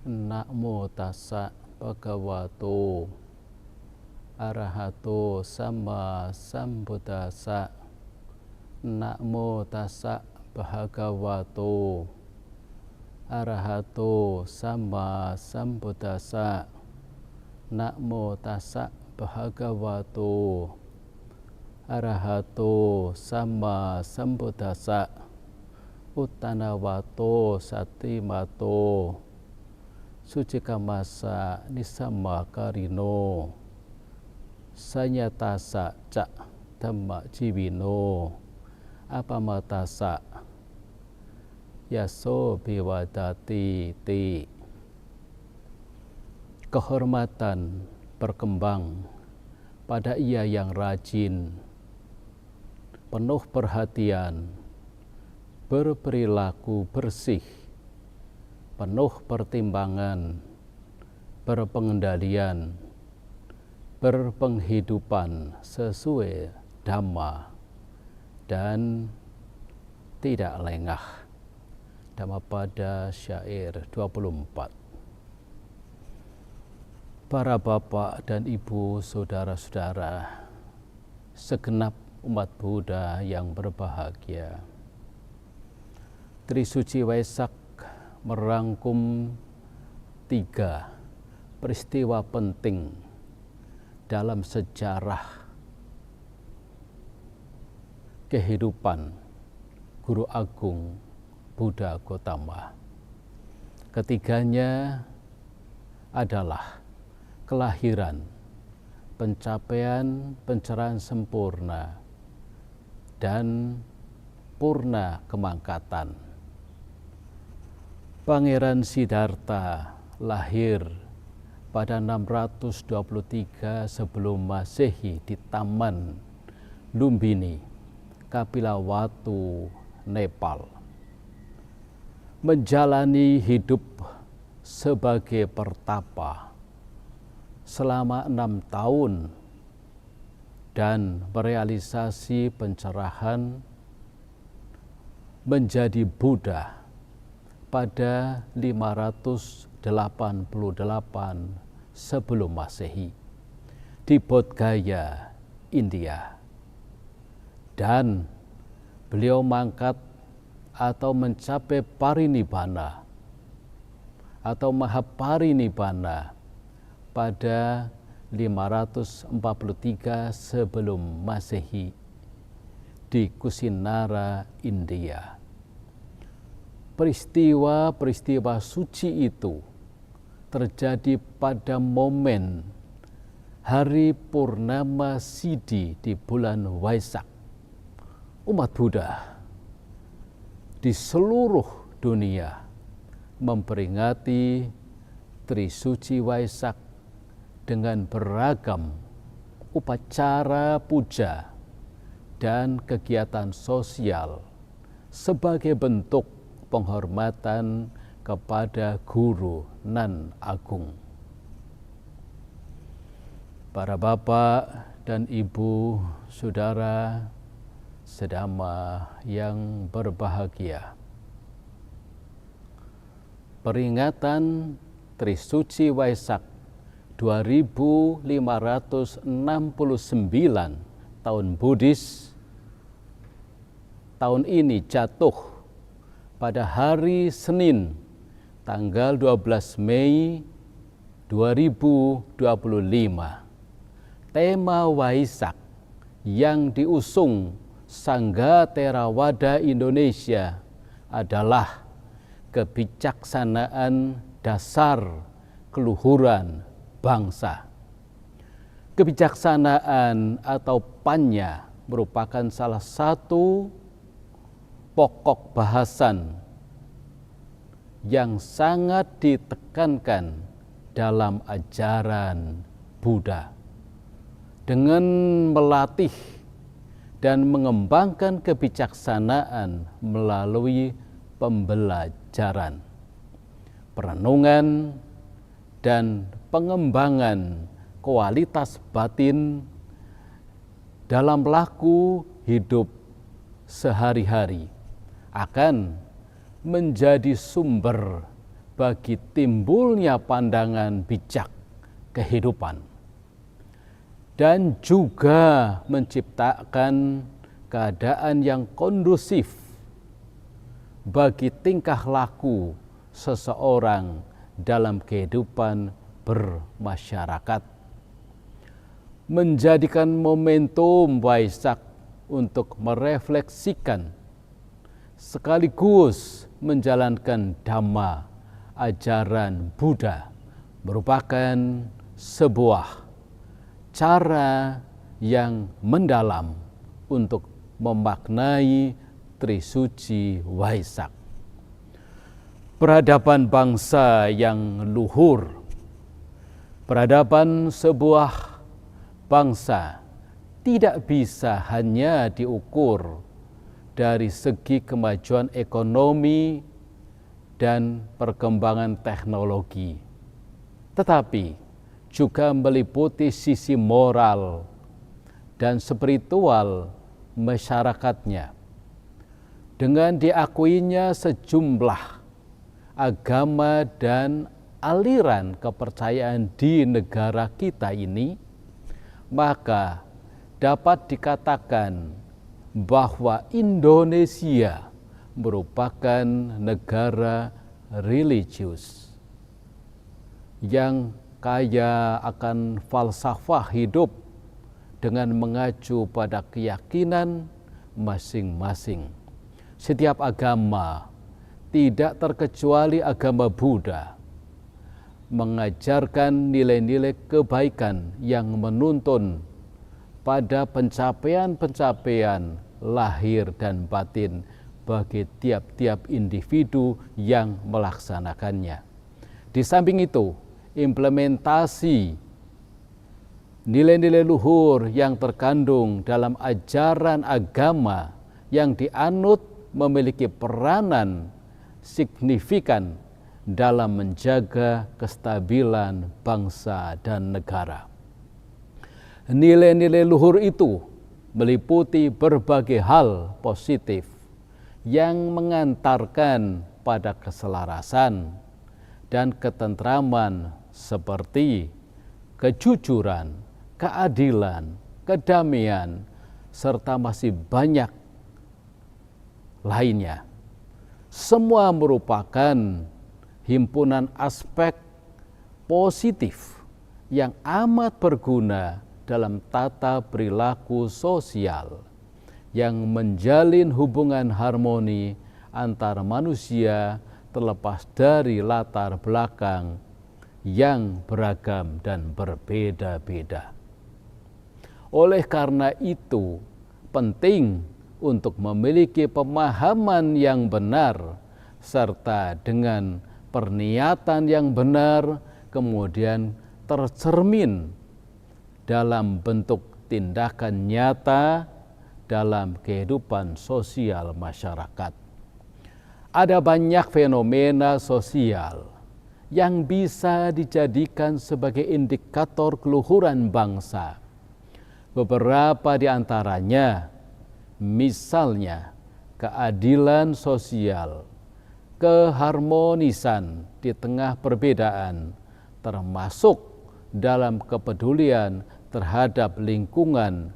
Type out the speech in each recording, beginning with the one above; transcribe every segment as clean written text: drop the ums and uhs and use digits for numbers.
Namo tassa bhagavato arahato sama sambuddhassa. Namo tassa bhagavato arahato sama sambuddhassa. Namo tassa bhagavato arahato sama sambuddhassa. Uttanawato satimato sucikamasa nisamakarino sanyatasa ca dhamma jiwino apamatasa yaso biwadati ti. Kehormatan berkembang pada ia yang rajin, penuh perhatian, berperilaku bersih, penuh pertimbangan, berpengendalian, berpenghidupan sesuai Dhamma, dan tidak lengah. Dhammapada syair 24. Para bapak dan ibu, saudara-saudara, segenap umat Buddha yang berbahagia, Trisuci Waisak merangkum 3 peristiwa penting dalam sejarah kehidupan Guru Agung Buddha Gautama. Ketiganya adalah kelahiran, pencapaian pencerahan sempurna, dan purna kemangkatan. Pangeran Siddhartha lahir pada 623 sebelum Masehi di Taman Lumbini, Kapilavatthu, Nepal. Menjalani hidup sebagai pertapa selama 6 tahun dan merealisasi pencerahan menjadi Buddha pada 588 sebelum Masehi di Bodh Gaya, India. Dan beliau mangkat atau mencapai parinibbana atau mahaparinibbana pada 543 sebelum Masehi di Kusinara, India. Peristiwa-peristiwa suci itu terjadi pada momen hari Purnama Sidhi di bulan Waisak. Umat Buddha di seluruh dunia memperingati Trisuci Waisak dengan beragam upacara puja dan kegiatan sosial sebagai bentuk penghormatan kepada Guru nan Agung. Para bapak dan ibu, saudara sedama yang berbahagia, peringatan Trisuci Waisak 2569 tahun Buddhis tahun ini jatuh pada hari Senin tanggal 12 Mei 2025. Tema Waisak yang diusung Sangha Theravada Indonesia adalah kebijaksanaan dasar keluhuran bangsa. Kebijaksanaan atau panya merupakan salah satu pokok bahasan yang sangat ditekankan dalam ajaran Buddha. Dengan melatih dan mengembangkan kebijaksanaan melalui pembelajaran, perenungan, dan pengembangan kualitas batin dalam laku hidup sehari-hari akan menjadi sumber bagi timbulnya pandangan bijak kehidupan, dan juga menciptakan keadaan yang kondusif bagi tingkah laku seseorang dalam kehidupan bermasyarakat. Menjadikan momentum Waisak untuk merefleksikan sekaligus menjalankan Dhamma, ajaran Buddha, merupakan sebuah cara yang mendalam untuk memaknai Trisuci Waisak. Peradaban bangsa yang luhur, peradaban sebuah bangsa tidak bisa hanya diukur dari segi kemajuan ekonomi dan perkembangan teknologi, tetapi juga meliputi sisi moral dan spiritual masyarakatnya. Dengan diakuinya sejumlah agama dan aliran kepercayaan di negara kita ini, maka dapat dikatakan bahwa Indonesia merupakan negara religius yang kaya akan falsafah hidup dengan mengacu pada keyakinan masing-masing. Setiap agama, tidak terkecuali agama Buddha, mengajarkan nilai-nilai kebaikan yang menuntun pada pencapaian-pencapaian lahir dan batin bagi tiap-tiap individu yang melaksanakannya. Di samping itu, implementasi nilai-nilai luhur yang terkandung dalam ajaran agama yang dianut memiliki peranan signifikan dalam menjaga kestabilan bangsa dan negara. Nilai-nilai luhur itu meliputi berbagai hal positif yang mengantarkan pada keselarasan dan ketentraman seperti kejujuran, keadilan, kedamaian, serta masih banyak lainnya. Semua merupakan himpunan aspek positif yang amat berguna dalam tata perilaku sosial yang menjalin hubungan harmoni antar manusia terlepas dari latar belakang yang beragam dan berbeda-beda. Oleh karena itu, penting untuk memiliki pemahaman yang benar serta dengan perniatan yang benar kemudian tercermin dalam bentuk tindakan nyata dalam kehidupan sosial masyarakat. Ada banyak fenomena sosial yang bisa dijadikan sebagai indikator keluhuran bangsa. Beberapa di antaranya, misalnya keadilan sosial, keharmonisan di tengah perbedaan, termasuk dalam kepedulian terhadap lingkungan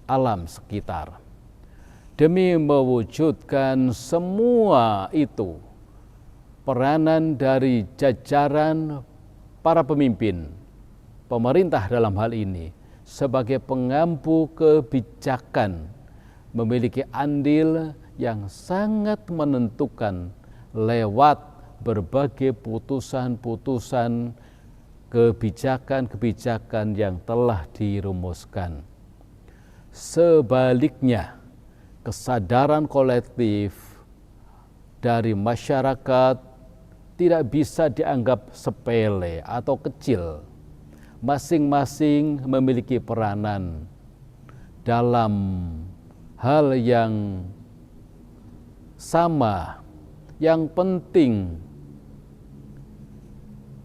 alam sekitar. Demi mewujudkan semua itu, peranan dari jajaran para pemimpin, pemerintah dalam hal ini, sebagai pengampu kebijakan, memiliki andil yang sangat menentukan lewat berbagai putusan-putusan kebijakan-kebijakan yang telah dirumuskan. Sebaliknya, kesadaran kolektif dari masyarakat tidak bisa dianggap sepele atau kecil. Masing-masing memiliki peranan dalam hal yang sama. Yang penting,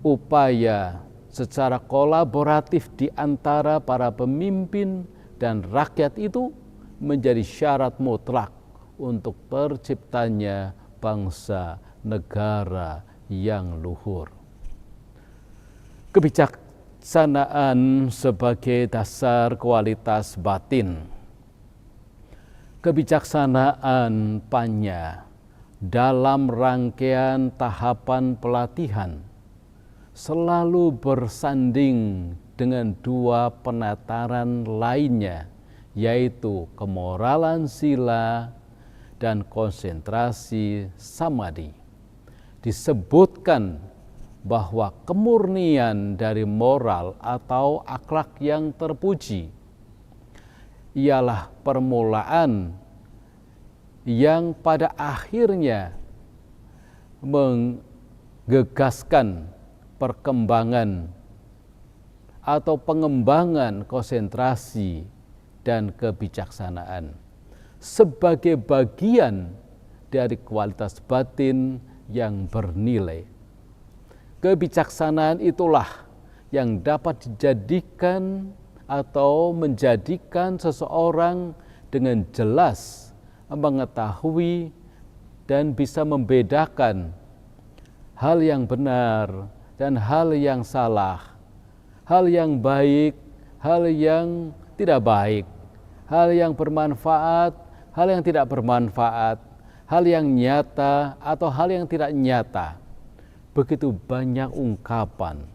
upaya secara kolaboratif di antara para pemimpin dan rakyat itu menjadi syarat mutlak untuk terciptanya bangsa negara yang luhur. Kebijaksanaan sebagai dasar kualitas batin. Kebijaksanaan Panya dalam rangkaian tahapan pelatihan selalu bersanding dengan dua penataran lainnya, yaitu kemoralan sila dan konsentrasi samadhi. Disebutkan bahwa kemurnian dari moral atau akhlak yang terpuji ialah permulaan yang pada akhirnya menggegaskan perkembangan atau pengembangan konsentrasi dan kebijaksanaan sebagai bagian dari kualitas batin yang bernilai. Kebijaksanaan itulah yang dapat dijadikan atau menjadikan seseorang dengan jelas mengetahui dan bisa membedakan hal yang benar dan hal yang salah, hal yang baik, hal yang tidak baik, hal yang bermanfaat, hal yang tidak bermanfaat, hal yang nyata atau hal yang tidak nyata. Begitu banyak ungkapan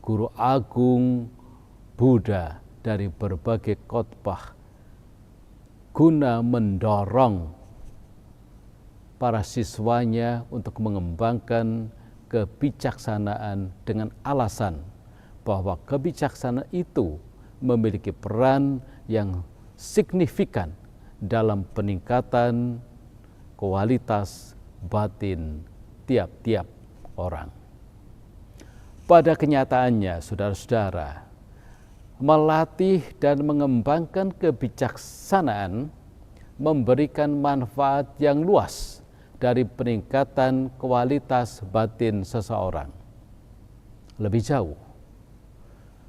guru agung Buddha dari berbagai khotbah guna mendorong para siswanya untuk mengembangkan kebijaksanaan dengan alasan bahwa kebijaksanaan itu memiliki peran yang signifikan dalam peningkatan kualitas batin tiap-tiap orang. Pada kenyataannya, saudara-saudara, melatih dan mengembangkan kebijaksanaan memberikan manfaat yang luas dari peningkatan kualitas batin seseorang. Lebih jauh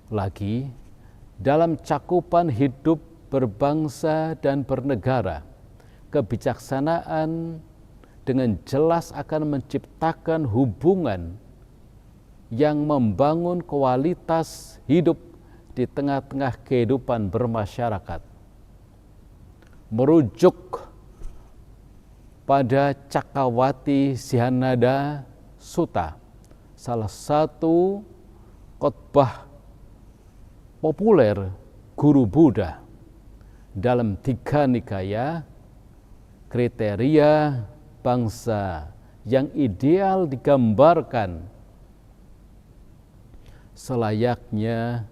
lagi, dalam cakupan hidup berbangsa dan bernegara, kebijaksanaan dengan jelas akan menciptakan hubungan yang membangun kualitas hidup di tengah-tengah kehidupan bermasyarakat. Merujuk pada Cakkawati Sihanada Sutta, salah satu khotbah populer guru Buddha dalam Tiga Nikaya, kriteria bangsa yang ideal digambarkan selayaknya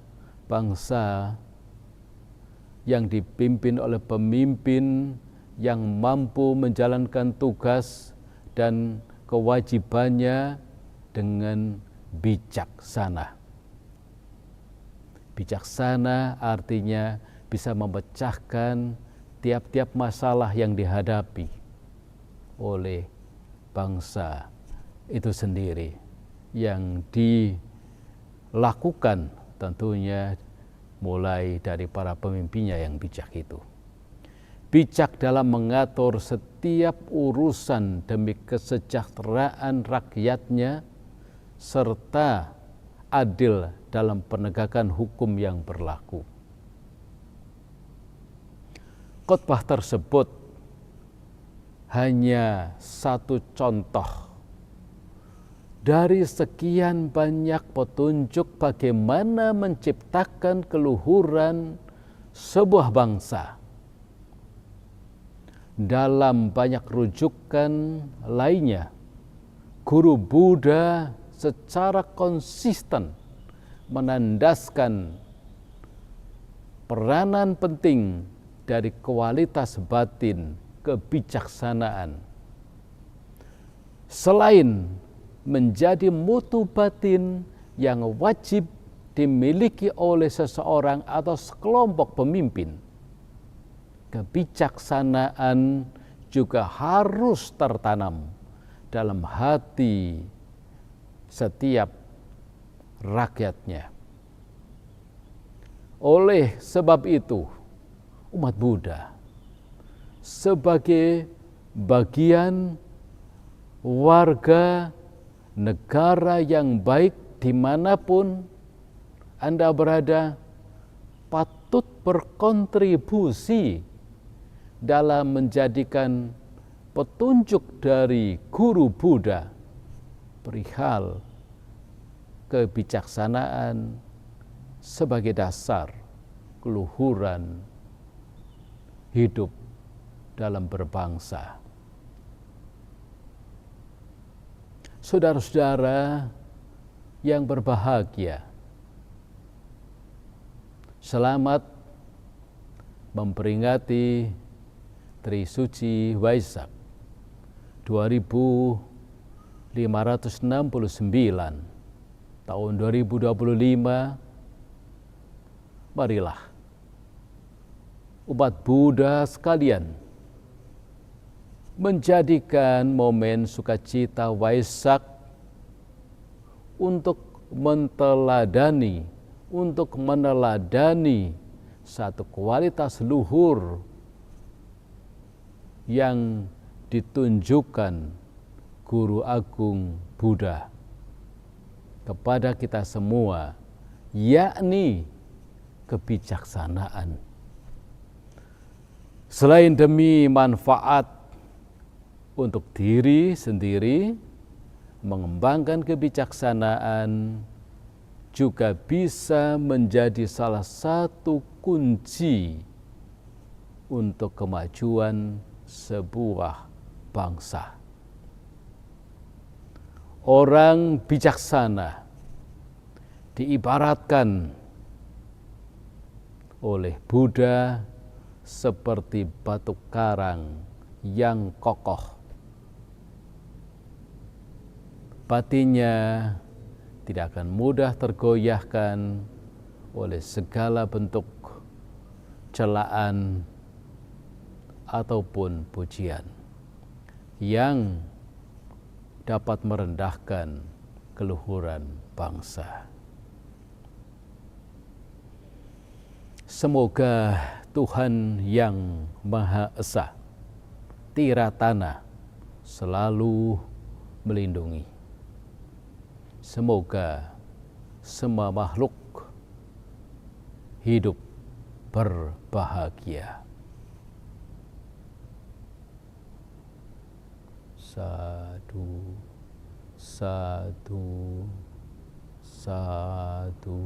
bangsa yang dipimpin oleh pemimpin yang mampu menjalankan tugas dan kewajibannya dengan bijaksana. Bijaksana artinya bisa memecahkan tiap-tiap masalah yang dihadapi oleh bangsa itu sendiri, yang dilakukan tentunya mulai dari para pemimpinnya yang bijak itu. Bijak dalam mengatur setiap urusan demi kesejahteraan rakyatnya, serta adil dalam penegakan hukum yang berlaku. Khotbah tersebut hanya satu contoh dari sekian banyak petunjuk bagaimana menciptakan keluhuran sebuah bangsa. Dalam banyak rujukan lainnya, guru Buddha secara konsisten menandaskan peranan penting dari kualitas batin kebijaksanaan. Selain menjadi mutu batin yang wajib dimiliki oleh seseorang atau sekelompok pemimpin, kebijaksanaan juga harus tertanam dalam hati setiap rakyatnya. Oleh sebab itu, umat Buddha sebagai bagian warga negara yang baik dimanapun Anda berada, patut berkontribusi dalam menjadikan petunjuk dari guru Buddha perihal kebijaksanaan sebagai dasar keluhuran hidup dalam berbangsa. Saudara-saudara yang berbahagia, selamat memperingati Trisuci Waisak 2569 tahun 2025. Marilah umat Buddha sekalian menjadikan momen sukacita Waisak untuk meneladani satu kualitas luhur yang ditunjukkan Guru Agung Buddha kepada kita semua, yakni kebijaksanaan. Selain demi manfaat untuk diri sendiri, mengembangkan kebijaksanaan juga bisa menjadi salah satu kunci untuk kemajuan sebuah bangsa. Orang bijaksana diibaratkan oleh Buddha seperti batu karang yang kokoh. Batinnya tidak akan mudah tergoyahkan oleh segala bentuk celaan ataupun pujian yang dapat merendahkan keluhuran bangsa. Semoga Tuhan yang Maha Esa, Tiratana, selalu melindungi. Semoga semua makhluk hidup berbahagia. Sadu, sadu, sadu.